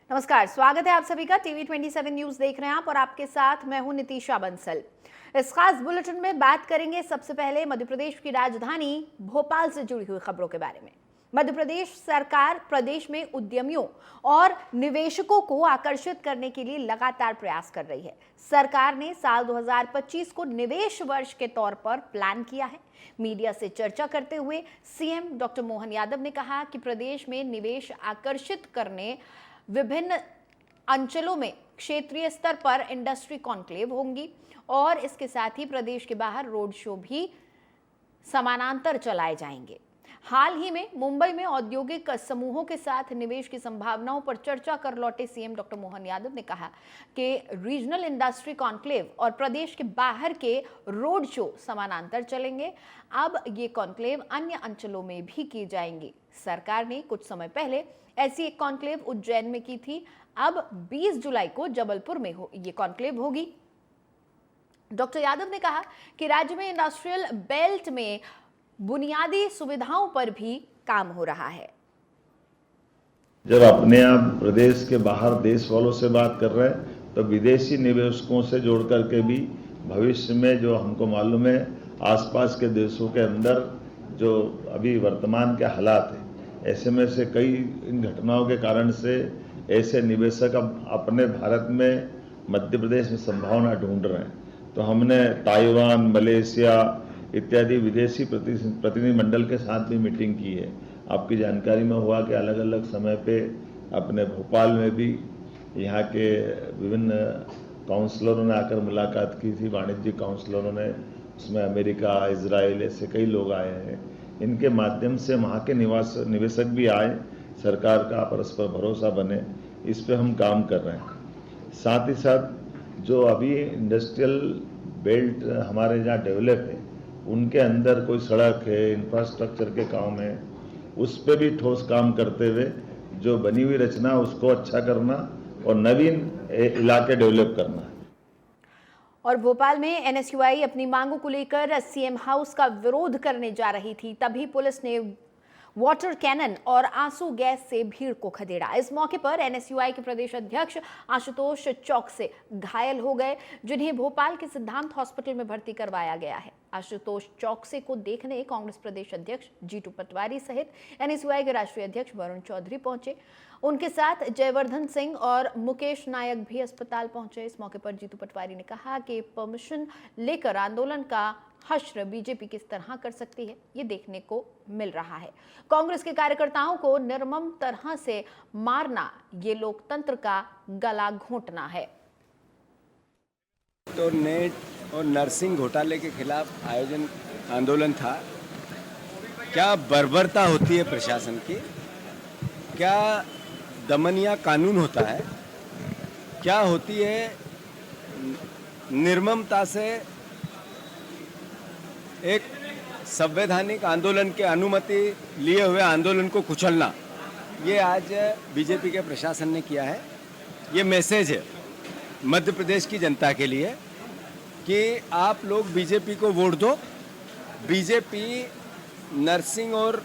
नमस्कार, स्वागत है आप सभी का। टीवी 27 न्यूज देख रहे हैं आप और आपके साथ मैं हूं नितिशा बंसल। इस खास बुलेटिन में बात करेंगे सबसे पहले मध्य प्रदेश की राजधानी भोपाल से जुड़ी हुई खबरों के बारे में। मध्य प्रदेश सरकार प्रदेश में उद्यमियों और निवेशकों को आकर्षित करने के लिए लगातार प्रयास कर रही है। सरकार ने साल 2025 को निवेश वर्ष के तौर पर प्लान किया है। मीडिया से चर्चा करते हुए सीएम डॉक्टर मोहन यादव ने कहा कि प्रदेश में निवेश आकर्षित करने विभिन्न अंचलों में क्षेत्रीय स्तर पर इंडस्ट्री कॉन्क्लेव होंगी और इसके साथ ही प्रदेश के बाहर रोड शो भी समानांतर चलाए जाएंगे। हाल ही में मुंबई में औद्योगिक समूहों के साथ निवेश की संभावनाओं पर चर्चा कर लौटे सीएम डॉक्टर मोहन यादव ने कहा कि रीजनल इंडस्ट्री कॉन्क्लेव और प्रदेश के बाहर के रोड शो समानांतर चलेंगे। अब ये कॉन्क्लेव अन्य अंचलों में भी किए जाएंगे। सरकार ने कुछ समय पहले ऐसी एक कॉन्क्लेव उज्जैन में की थी। अब 20 जुलाई को जबलपुर में ये कॉन्क्लेव होगी। डॉक्टर यादव ने कहा कि राज्य में इंडस्ट्रियल बेल्ट में बुनियादी सुविधाओं पर भी काम हो रहा है। जब अपने आप प्रदेश के बाहर देश वालों से बात कर रहे हैं तो विदेशी निवेशकों से जोड़ करके भी भविष्य में जो हमको मालूम है आसपास के देशों के अंदर जो अभी वर्तमान के हालात है, ऐसे में से कई इन घटनाओं के कारण से ऐसे निवेशक अब अपने भारत में मध्य प्रदेश में संभावना ढूंढ रहे हैं। तो हमने ताइवान, मलेशिया इत्यादि विदेशी प्रतिनिधि मंडल के साथ भी मीटिंग की है। आपकी जानकारी में हुआ कि अलग अलग समय पे अपने भोपाल में भी यहाँ के विभिन्न काउंसलरों ने आकर मुलाकात की थी, वाणिज्यिक काउंसलरों ने, उसमें अमेरिका, इजराइल ऐसे कई लोग आए हैं। इनके माध्यम से वहाँ के निवेशक भी आए, सरकार का परस्पर भरोसा बने, इस पे हम काम कर रहे हैं। साथ ही साथ जो अभी इंडस्ट्रियल बेल्ट हमारे जहाँ डेवलप है उनके अंदर कोई सड़क है, इंफ्रास्ट्रक्चर के काम है, उस पर भी ठोस काम करते हुए जो बनी हुई रचना उसको अच्छा करना और नवीन इलाके डेवलप करना। और भोपाल में एनएसयूआई अपनी मांगों को लेकर सीएम हाउस का विरोध करने जा रही थी, तभी पुलिस ने वाटर कैनन और आंसू गैस से भीड़ को खदेड़ा। इस मौके पर एनएसयूआई के प्रदेश अध्यक्ष आशुतोष चौकसे घायल हो गए, जिन्हें भोपाल के सिद्धांत हॉस्पिटल में भर्ती करवाया गया है। आशुतोष चौकसे को देखने कांग्रेस प्रदेश अध्यक्ष जीतू पटवारी सहित एनएसयूआई के राष्ट्रीय अध्यक्ष वरुण चौधरी पहुंचे। उनके साथ जयवर्धन सिंह और मुकेश नायक भी अस्पताल पहुंचे। इस मौके पर जीतू पटवारी ने कहा कि परमिशन लेकर आंदोलन का हश्र बीजेपी किस तरह कर सकती है, ये देखने को मिल रहा है। कांग्रेस के कार्यकर्ताओं को निर्मम तरह से मारना ये लोकतंत्र का गला घोंटना है। तो नेट और नर्सिंग घोटाले के खिलाफ आंदोलन था। क्या बर्बरता होती है प्रशासन की, क्या दमनिया कानून होता है, क्या होती है निर्ममता से एक संवैधानिक आंदोलन के अनुमति लिए हुए आंदोलन को कुचलना, ये आज बीजेपी के प्रशासन ने किया है। ये मैसेज है मध्य प्रदेश की जनता के लिए कि आप लोग बीजेपी को वोट दो। बीजेपी नर्सिंग और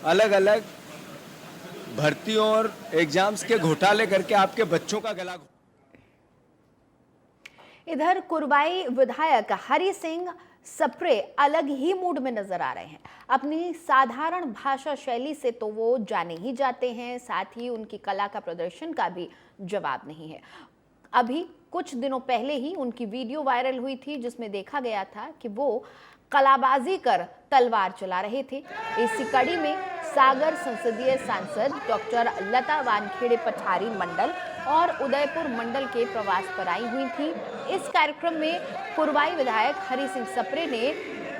अलग अलग भर्तियों और एग्जाम्स के घोटाले करके आपके बच्चों का गला। इधर कुरबाई विधायक हरि सिंह सप्रे अलग ही मूड में नजर आ रहे हैं। अपनी साधारण भाषा शैली से तो वो जाने ही जाते हैं, साथ ही उनकी कला का प्रदर्शन का भी जवाब नहीं है। अभी कुछ दिनों पहले ही उनकी वीडियो वायरल हुई थी, जिसमें देखा गया था कि वो कलाबाजी कर तलवार चला रहे थे। इसी कड़ी में सागर संसदीय सांसद डॉक्टर लता वानखेड़े पठारी मंडल और उदयपुर मंडल के प्रवास पर आई हुई थी। इस कार्यक्रम में कुरबाई विधायक हरि सिंह सप्रे ने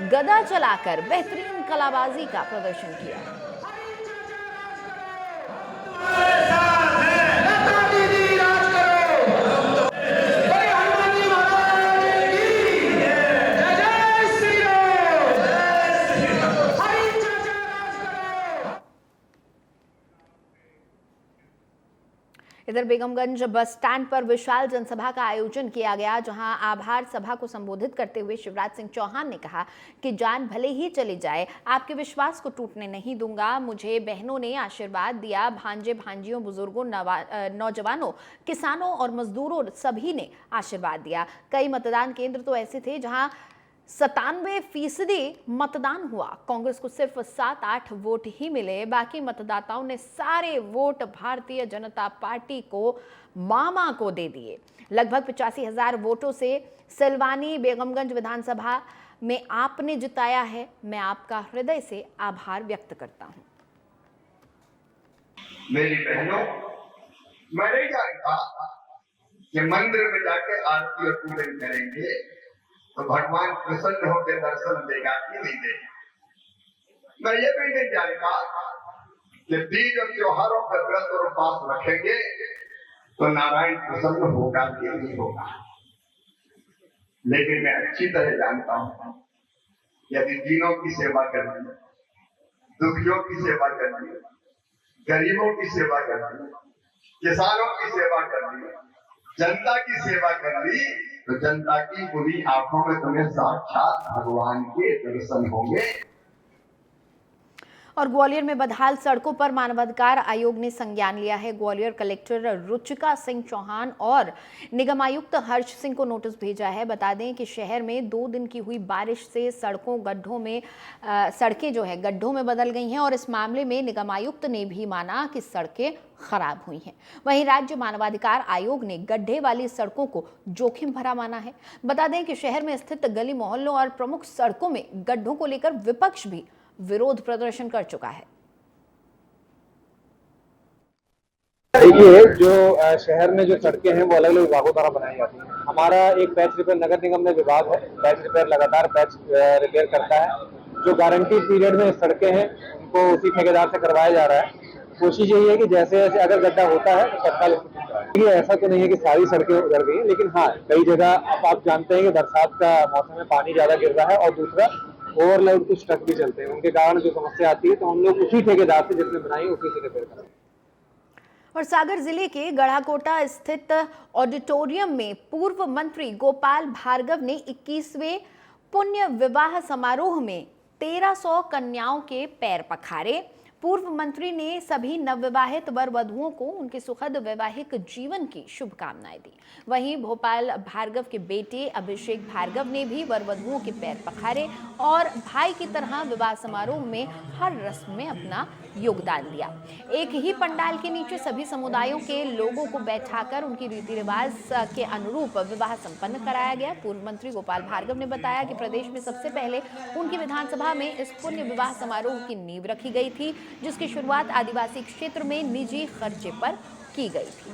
गदा चलाकर बेहतरीन कलाबाजी का प्रदर्शन किया। इधर बेगमगंज बस स्टैंड पर विशाल जनसभा का आयोजन किया गया, जहां आभार सभा को संबोधित करते हुए शिवराज सिंह चौहान ने कहा कि जान भले ही चली जाए, आपके विश्वास को टूटने नहीं दूंगा। मुझे बहनों ने आशीर्वाद दिया, भांजे भांजियों, बुजुर्गों, नौजवानों, किसानों और मजदूरों सभी ने आशीर्वाद दिया। कई मतदान केंद्र तो ऐसे थे जहां 97% मतदान हुआ। कांग्रेस को सिर्फ 7-8 वोट ही मिले, बाकी मतदाताओं ने सारे वोट भारतीय जनता पार्टी को, मामा को दे दिए। लगभग 85,000 वोटों से सिलवानी बेगमगंज विधानसभा में आपने जिताया है। मैं आपका हृदय से आभार व्यक्त करता हूं। मेरी बहनों, मैं नहीं जानता कि मंदिर में जाके आरती और पूजन करेंगे तो भगवान प्रसन्न होकर दर्शन देगा कि नहीं देगा। मैं ये भी नहीं जानता कि तीज और त्योहारों पर व्रत और उपवास रखेंगे तो नारायण प्रसन्न होगा कि नहीं होगा। लेकिन मैं अच्छी तरह जानता हूं, यदि दीनों की सेवा करनी, दुखियों की सेवा करनी, गरीबों की सेवा करनी, किसानों की सेवा करनी, जनता की सेवा करनी, तो जनता की बुरी आंखों में तुम्हें साक्षात भगवान के दर्शन होंगे। और ग्वालियर में बदहाल सड़कों पर मानवाधिकार आयोग ने संज्ञान लिया है। ग्वालियर कलेक्टर रुचिका सिंह चौहान और निगम आयुक्त हर्ष सिंह को नोटिस भेजा है। बता दें कि शहर में 2 दिन की हुई बारिश से सड़कें जो है गड्ढों में बदल गई हैं और इस मामले में निगम आयुक्त ने भी माना कि सड़कें खराब हुई हैं। वहीं राज्य मानवाधिकार आयोग ने गड्ढे वाली सड़कों को जोखिम भरा माना है। बता दें कि शहर में स्थित गली मोहल्लों और प्रमुख सड़कों में गड्ढों को लेकर विपक्ष भी विरोध प्रदर्शन कर चुका है। देखिए, जो शहर में जो सड़कें हैं वो अलग अलग विभागों द्वारा बनाई जाती हैं। हमारा एक पैच रिपेयर नगर निगम में विभाग है, पैच रिपेयर लगातार पैच रिपेयर करता है। जो गारंटी पीरियड में सड़कें हैं उनको उसी ठेकेदार से करवाया जा रहा है। कोशिश यही है कि जैसे जैसे अगर गड्ढा होता है तो तत्काल इसको ठीक कराएं। देखिए, ऐसा तो नहीं है कि सारी सड़कें उधर गई, लेकिन हाँ, कई जगह अब आप जानते हैं कि बरसात का मौसम में पानी ज्यादा गिर रहा है और दूसरा ओवरलोड कुछ ट्रक भी चलते हैं, उनके कारण जो समस्या आती है तो हम लोग उसी ठेकेदार से जिसने बनाई उसी से रिपेयर कराएं। और सागर जिले के गढ़ाकोटा स्थित ऑडिटोरियम में पूर्व मंत्री गोपाल भार्गव ने 21वें पुण्य विवाह समारोह में 1300 कन्याओं के पैर पखारे। पूर्व मंत्री ने सभी नवविवाहित वर वधुओं को उनके सुखद वैवाहिक जीवन की शुभकामनाएं दी। वहीं भोपाल भार्गव के बेटे अभिषेक भार्गव ने भी वर वधुओं के पैर पखारे और भाई की तरह विवाह समारोह में हर रस्म में अपना योगदान दिया। एक ही पंडाल के नीचे सभी समुदायों के लोगों को बैठाकर उनकी रीति रिवाज के अनुरूप विवाह संपन्न कराया गया। पूर्व मंत्री गोपाल भार्गव ने बताया कि प्रदेश में सबसे पहले उनकी विधानसभा में इस पुण्य विवाह समारोह की नींव रखी गई थी, जिसकी शुरुआत आदिवासी क्षेत्र में निजी खर्चे पर की गई थी।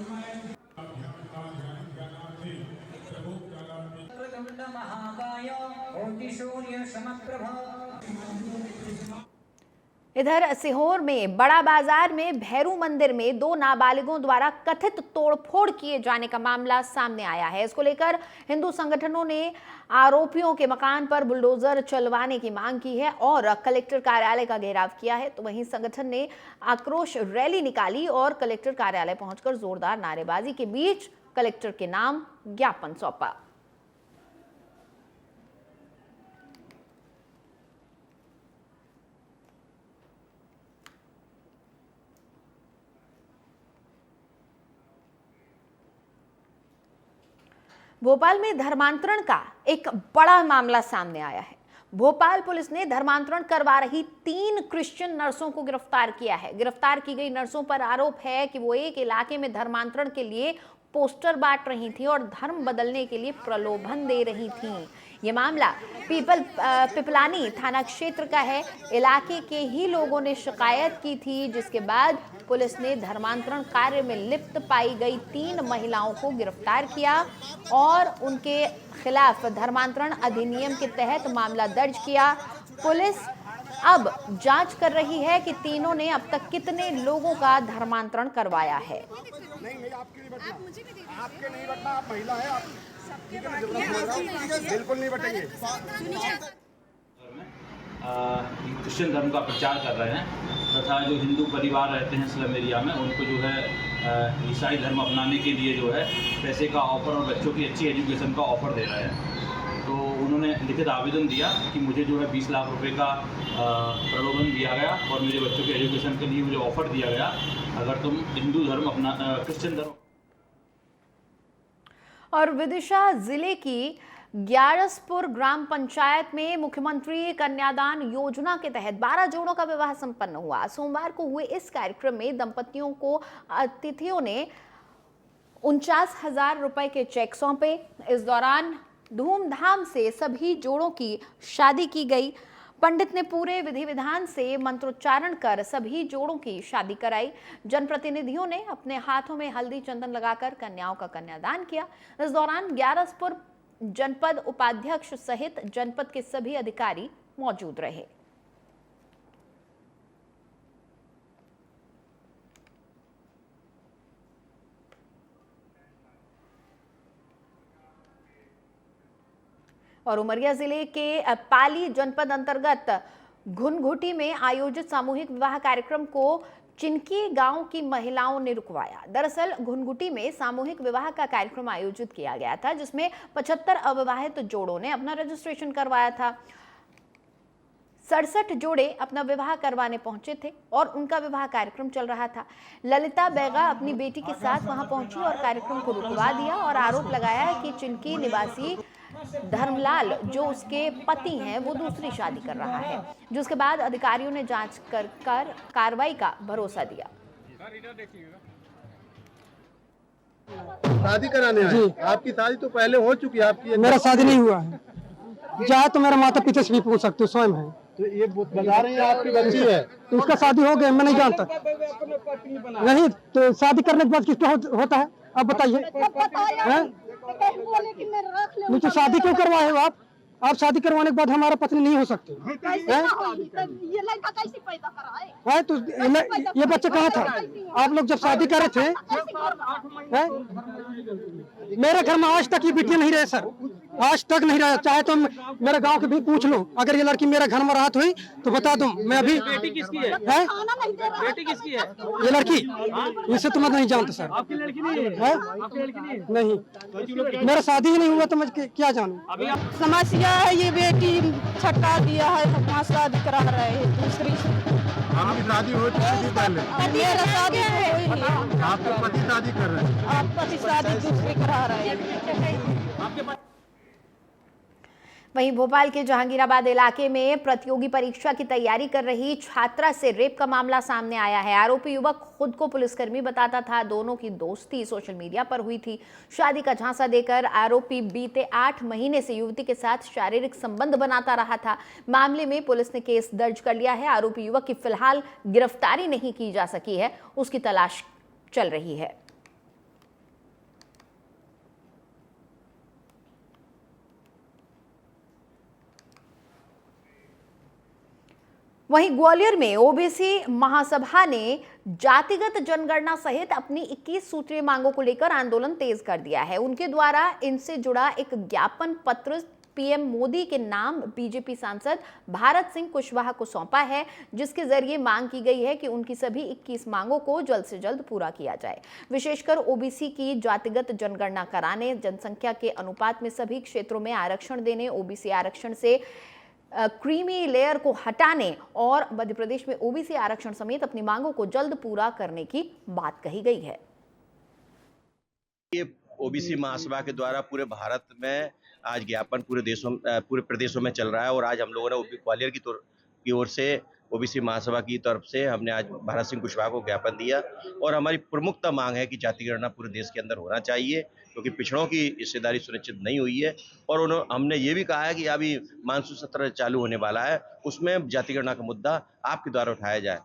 इधर सीहोर में बड़ा बाजार में भैरू मंदिर में 2 नाबालिगों द्वारा कथित तोड़फोड़ किए जाने का मामला सामने आया है। इसको लेकर हिंदू संगठनों ने आरोपियों के मकान पर बुलडोजर चलवाने की मांग की है और कलेक्टर कार्यालय का घेराव किया है। तो वहीं संगठन ने आक्रोश रैली निकाली और कलेक्टर कार्यालय पहुंचकर जोरदार नारेबाजी के बीच कलेक्टर के नाम ज्ञापन सौंपा। भोपाल में धर्मांतरण का एक बड़ा मामला सामने आया है। भोपाल पुलिस ने धर्मांतरण करवा रही 3 क्रिश्चियन नर्सों को गिरफ्तार किया है। गिरफ्तार की गई नर्सों पर आरोप है कि वो एक इलाके में धर्मांतरण के लिए पोस्टर बांट रही थी और धर्म बदलने के लिए प्रलोभन दे रही थीं। ये मामला पिपलानी थाना क्षेत्र का है। इलाके के ही लोगों ने शिकायत की थी, जिसके बाद पुलिस ने धर्मांतरण कार्य में लिप्त पाई गई 3 महिलाओं को गिरफ्तार किया और उनके खिलाफ धर्मांतरण अधिनियम के तहत मामला दर्ज किया। पुलिस अब जांच कर रही है कि तीनों ने अब तक कितने लोगों का धर्मांतरण करवाया है। नहीं आपके नहीं बटना, आप महिला है, आप बिल्कुल नहीं बटेंगे। क्रिश्चियन धर्म का प्रचार कर रहे हैं तथा जो हिंदू परिवार रहते हैं स्लम एरिया में उनको जो है ईसाई धर्म अपनाने के लिए जो है पैसे का ऑफ़र और बच्चों की अच्छी एजुकेशन का ऑफ़र दे रहा है। तो उन्होंने लिखित आवेदन दिया कि मुझे जो है 20 लाख रुपए का प्रलोभन दिया गया और मेरे बच्चों के एजुकेशन के लिए मुझे ऑफ़र दिया गया, अगर तुम हिंदू धर्म अपना क्रिश्चियन धर्म। और विदिशा जिले की ग्यारसपुर ग्राम पंचायत में मुख्यमंत्री कन्यादान योजना के तहत 12 जोड़ों का विवाह संपन्न हुआ। सोमवार को हुए इस कार्यक्रम में दंपतियों को अतिथियों ने 49,000 रुपए के चेक सौंपे। इस दौरान धूमधाम से सभी जोड़ों की शादी की गई। पंडित ने पूरे विधि विधान से मंत्रोच्चारण कर सभी जोड़ों की शादी कराई। जनप्रतिनिधियों ने अपने हाथों में हल्दी चंदन लगाकर कन्याओं का कन्यादान किया। इस दौरान ग्यारसपुर जनपद उपाध्यक्ष सहित जनपद के सभी अधिकारी मौजूद रहे। और उमरिया जिले के पाली जनपद अंतर्गत घुनघुटी में आयोजित सामूहिक विवाह कार्यक्रम को चिनकी गांव की महिलाओं ने रुकवाया। दरअसल घुनघुटी में सामूहिक विवाह का कार्यक्रम आयोजित किया गया था, जिसमें 75 अविवाहित जोड़ों ने अपना रजिस्ट्रेशन करवाया था। 67 जोड़े अपना विवाह करवाने पहुंचे थे और उनका विवाह कार्यक्रम चल रहा था। ललिता बेगा अपनी बेटी के साथ वहां पहुंची और कार्यक्रम को रुकवा दिया और आरोप लगाया कि चिनकी निवासी धर्मलाल जो उसके पति हैं वो दूसरी शादी कर रहा है, जिसके बाद अधिकारियों ने जांच कर कार्रवाई का भरोसा दिया। शादी कराने आए? आपकी शादी तो पहले हो चुकी है आपकी। मेरा शादी नहीं हुआ है। चाहे तो मेरे माता पिता से भी पूछ सकते हो, स्वयं है। तो ये बता रही है आपकी बच्ची है, तो उसका शादी हो गया, मैं नहीं जानता। नहीं तो शादी करने के बाद किसका होता है आप बताइए। नहीं तो शादी क्यों करवाए हो आप शादी करवाने के बाद हमारा पत्नी नहीं हो सकती है। तो ये बच्चा कहाँ था आप लोग जब शादी कर रहे थे? मेरे घर में आज तक ये बिटिया नहीं रहे सर, आज तक नहीं रहा। चाहे तो मेरे गांव के भी पूछ लो, अगर ये लड़की मेरे घर में रात हुई तो बता दूं मैं अभी। बेटी किसकी है? बेटी किसकी है? ये लड़की, इसे तो मैं नहीं जानता सर। आपकी लड़की नहीं है? आपकी लड़की नहीं? नहीं, मेरा शादी ही नहीं हुआ तो मैं क्या जानूं। समस्या है ये बेटी छटका दिया है, अपना शादी करा रहे हैं दूसरी। आपकी शादी हो चुकी थी पहले? मेरा शादी हुई है। आपके पति शादी कर रहे हैं? आप पति शादी दूसरी करा रहे हैं। वहीं भोपाल के जहांगीराबाद इलाके में प्रतियोगी परीक्षा की तैयारी कर रही छात्रा से रेप का मामला सामने आया है। आरोपी युवक खुद को पुलिसकर्मी बताता था। दोनों की दोस्ती सोशल मीडिया पर हुई थी। शादी का झांसा देकर आरोपी बीते 8 महीने से युवती के साथ शारीरिक संबंध बनाता रहा था। मामले में पुलिस ने केस दर्ज कर लिया है। आरोपी युवक की फिलहाल गिरफ्तारी नहीं की जा सकी है, उसकी तलाश चल रही है। वहीं ग्वालियर में ओबीसी महासभा ने जातिगत जनगणना सहित अपनी 21 सूत्रीय मांगों को लेकर आंदोलन तेज कर दिया है। उनके द्वारा इनसे जुड़ा एक ज्ञापन पत्र पीएम मोदी के नाम बीजेपी सांसद भारत सिंह कुशवाहा को सौंपा है, जिसके जरिए मांग की गई है कि उनकी सभी 21 मांगों को जल्द से जल्द पूरा किया जाए। विशेषकर ओबीसी की जातिगत जनगणना कराने, जनसंख्या के अनुपात में सभी क्षेत्रों में आरक्षण देने, ओबीसी आरक्षण से क्रीमी लेयर को हटाने और मध्य प्रदेश में ओबीसी आरक्षण समेत अपनी मांगों को जल्द पूरा करने की बात कही गई है। ये ओबीसी महासभा के द्वारा पूरे भारत में आज ज्ञापन पूरे प्रदेशों में चल रहा है और आज हम लोगों ने ग्वालियर की ओर से ओबीसी महासभा की तरफ से हमने आज भारत सिंह कुशवाहा को ज्ञापन दिया और हमारी प्रमुखता मांग है कि जाति गणना पूरे देश के अंदर होना चाहिए, क्योंकि पिछड़ों की हिस्सेदारी सुनिश्चित नहीं हुई है। और हमने ये भी कहा है कि अभी मानसून सत्र चालू होने वाला है, उसमें जाति गणना का मुद्दा आपके द्वारा उठाया जाए।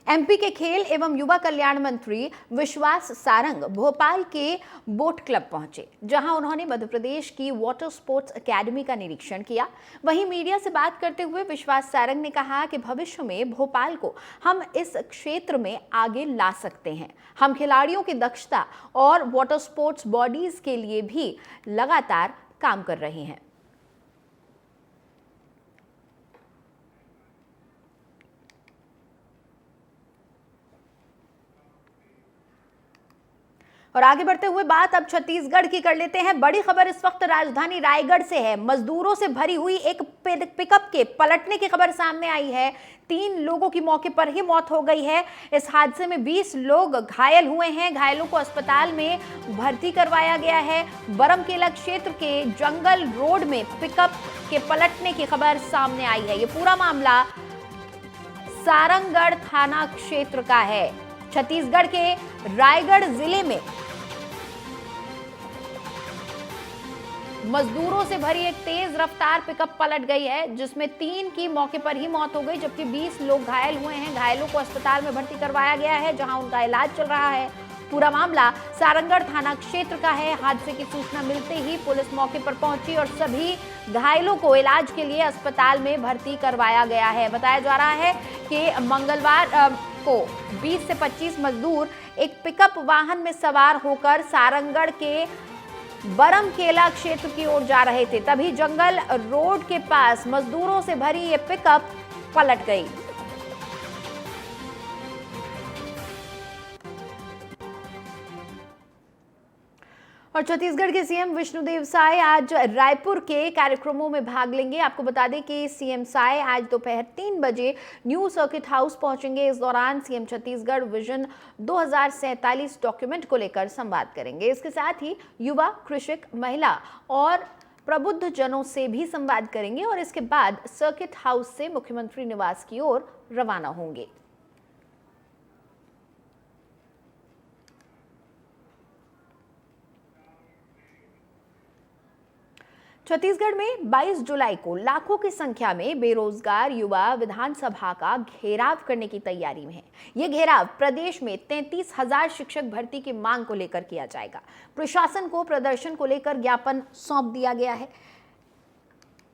एमपी के खेल एवं युवा कल्याण मंत्री विश्वास सारंग भोपाल के बोट क्लब पहुंचे, जहां उन्होंने मध्य प्रदेश की वाटर स्पोर्ट्स एकेडमी का निरीक्षण किया। वहीं मीडिया से बात करते हुए विश्वास सारंग ने कहा कि भविष्य में भोपाल को हम इस क्षेत्र में आगे ला सकते हैं। हम खिलाड़ियों की दक्षता और वाटर स्पोर्ट्स बॉडीज के लिए भी लगातार काम कर रहे हैं। और आगे बढ़ते हुए बात अब छत्तीसगढ़ की कर लेते हैं। बड़ी खबर इस वक्त राजधानी रायगढ़ से है। मजदूरों से भरी हुई एक पिकअप के पलटने की खबर सामने आई है। 3 लोगों की मौके पर ही मौत हो गई है। इस हादसे में 20 लोग घायल हुए हैं। घायलों को अस्पताल में भर्ती करवाया गया है। बरमकेला क्षेत्र के जंगल रोड में पिकअप के पलटने की खबर सामने आई है। ये पूरा मामला सारंगगढ़ थाना क्षेत्र का है। छत्तीसगढ़ के रायगढ़ जिले में मजदूरों से भरी एक तेज रफ्तार पिकअप पलट गई है, जिसमें 3 की मौके पर ही मौत हो गई, जबकि 20 लोग घायल हुए हैं। घायलों को अस्पताल में भर्ती करवाया गया है, जहां उनका इलाज चल रहा है। पूरा मामला सारंगगढ़ थाना क्षेत्र का है। हादसे की सूचना मिलते ही पुलिस मौके पर पहुंची और सभी घायलों को इलाज के लिए अस्पताल में भर्ती करवाया गया है। बताया जा रहा है कि मंगलवार को 20 से 25 मजदूर एक पिकअप वाहन में सवार होकर सारंगगढ़ के बरमकेला क्षेत्र की ओर जा रहे थे। तभी जंगल रोड के पास मजदूरों से भरी ये पिकअप पलट गई। और छत्तीसगढ़ के सीएम विष्णुदेव साय आज रायपुर के कार्यक्रमों में भाग लेंगे। आपको बता दें कि सीएम साय आज दोपहर 3 बजे न्यू सर्किट हाउस पहुंचेंगे। इस दौरान सीएम छत्तीसगढ़ विजन 2047 डॉक्यूमेंट को लेकर संवाद करेंगे। इसके साथ ही युवा, कृषक, महिला और प्रबुद्ध जनों से भी संवाद करेंगे और इसके बाद सर्किट हाउस से मुख्यमंत्री निवास की ओर रवाना होंगे। छत्तीसगढ़ में 22 जुलाई को लाखों की संख्या में बेरोजगार युवा विधानसभा का घेराव करने की तैयारी में है। ये घेराव प्रदेश में 33,000 शिक्षक भर्ती की मांग को लेकर किया जाएगा। प्रशासन को प्रदर्शन को लेकर ज्ञापन सौंप दिया गया है।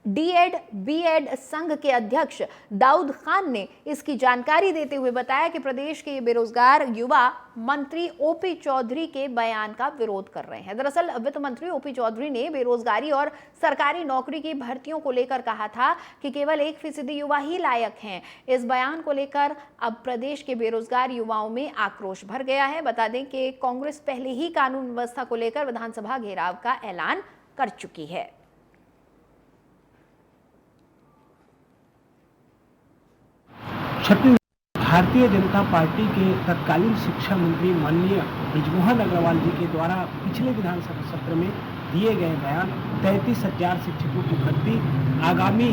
डीएड बीएड संघ के अध्यक्ष दाऊद खान ने इसकी जानकारी देते हुए बताया कि प्रदेश के बेरोजगार युवा मंत्री ओपी चौधरी के बयान का विरोध कर रहे हैं। दरअसल वित्त मंत्री ओपी चौधरी ने बेरोजगारी और सरकारी नौकरी की भर्तियों को लेकर कहा था कि केवल 1% युवा ही लायक हैं। इस बयान को लेकर अब प्रदेश के बेरोजगार युवाओं में आक्रोश भर गया है। बता दें कि कांग्रेस पहले ही कानून व्यवस्था को लेकर विधानसभा घेराव का ऐलान कर चुकी है। छत्तीसगढ़ भारतीय जनता पार्टी के तत्कालीन शिक्षा मंत्री माननीय बृजमोहन अग्रवाल जी के द्वारा पिछले विधानसभा सत्र में दिए गए बयान 33,000 शिक्षकों की भर्ती आगामी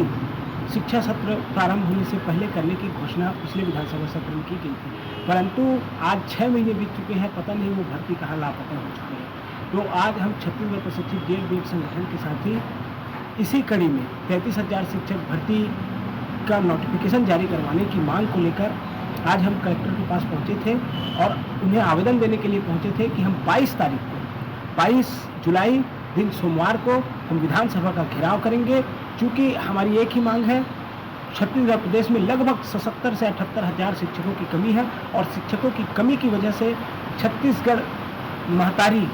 शिक्षा सत्र प्रारंभ होने से पहले करने की घोषणा पिछले विधानसभा सत्र में की गई थी, परंतु आज 6 महीने बीत चुके हैं, पता नहीं वो भर्ती कहाँ लापता हो चुके हैं। तो आज हम छत्तीसगढ़ प्रशिक्षित जेल बीट संगठन के साथ ही इसी कड़ी में 33,000 शिक्षक भर्ती का नोटिफिकेशन जारी करवाने की मांग को लेकर आज हम कलेक्टर के पास पहुंचे थे और उन्हें आवेदन देने के लिए पहुंचे थे कि हम 22 जुलाई दिन सोमवार को हम विधानसभा का घेराव करेंगे। चूँकि हमारी एक ही मांग है, छत्तीसगढ़ प्रदेश में लगभग 77 से 78,000 शिक्षकों की कमी है और शिक्षकों की कमी की वजह से छत्तीसगढ़ महतारी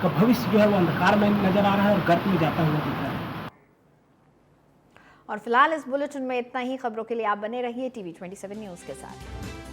का भविष्य जो है वो अंधकार में नजर आ रहा है और गर्त में जाता हुआ दिख रहा है। और फिलहाल इस बुलेटिन में इतना ही। खबरों के लिए आप बने रहिए TV27 न्यूज़ के साथ।